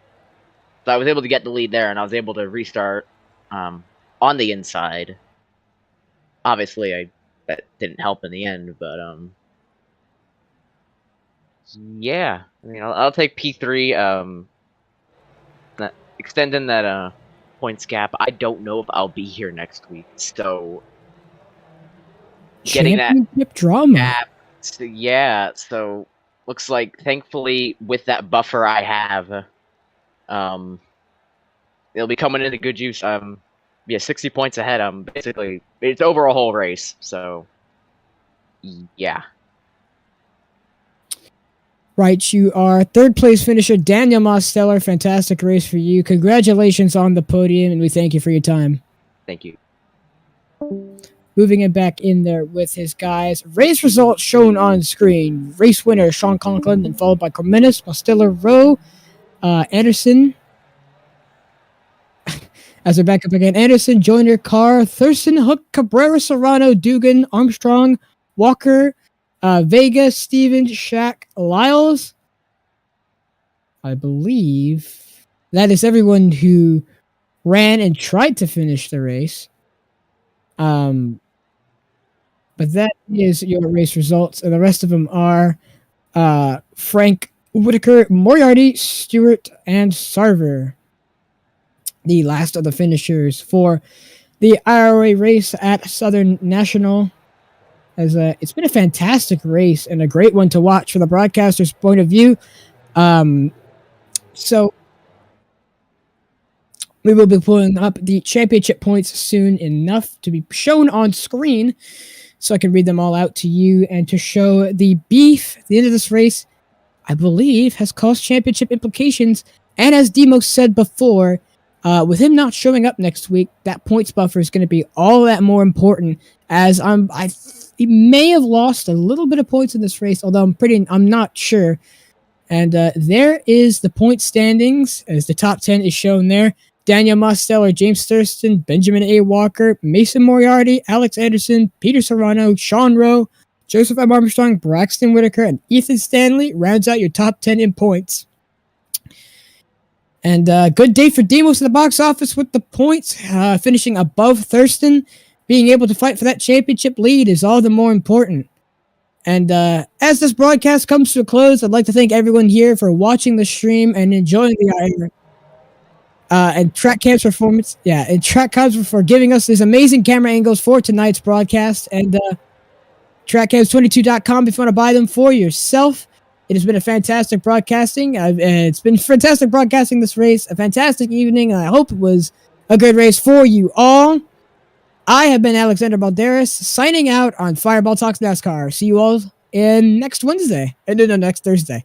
So I was able to get the lead there, and I was able to restart on the inside. Obviously, that didn't help in the end, but yeah. I mean, I'll take P3. Extending that points gap. I don't know if I'll be here next week, so getting that Championship drama. gap. So, yeah, so looks like thankfully with that buffer I have, it'll be coming into good use. Yeah, 60 points ahead. Basically it's over a whole race, so yeah. Right, you are third place finisher Daniel Mosteller. Fantastic race for you. Congratulations on the podium, and we thank you for your time. Thank you. Moving it back in there with his guys. Race results shown on screen. Race winner Sean Conklin, then followed by Cormenis, Mosteller, Rowe, Anderson. As they're back up again, Anderson, Joyner, Carr, Thurston, Hook, Cabrera, Serrano, Dugan, Armstrong, Walker, Vega, Stevens, Shaq, Lyles. I believe that is everyone who ran and tried to finish the race. But that is your race results, and the rest of them are Frank, Whitaker, Moriarty, Stewart, and Sarver. The last of the finishers for the IORA race at Southern National. As it's been a fantastic race and a great one to watch from the broadcaster's point of view. So we will be pulling up the championship points soon enough to be shown on screen, so I can read them all out to you and to show the beef at the end of this race, I believe, has caused championship implications. And as Demos said before, with him not showing up next week, that points buffer is going to be all that more important, as he may have lost a little bit of points in this race, although I'm not sure. And there is the point standings, as the top 10 is shown there. Daniel Mosteller, James Thurston, Benjamin A. Walker, Mason Moriarty, Alex Anderson, Peter Serrano, Sean Rowe, Joseph M. Armstrong, Braxton Whitaker, and Ethan Stanley rounds out your top 10 in points. And good day for Demos in the box office with the points, finishing above Thurston. Being able to fight for that championship lead is all the more important. And as this broadcast comes to a close, I'd like to thank everyone here for watching the stream and enjoying the IORA. And TrackCams Performance, and TrackCams for giving us these amazing camera angles for tonight's broadcast. And TrackCams22.com if you want to buy them for yourself. It has been a fantastic broadcasting. It's been fantastic broadcasting this race. A fantastic evening. And I hope it was a good race for you all. I have been Alexander Balderas, signing out on Fireball Talks NASCAR. See you all next Thursday.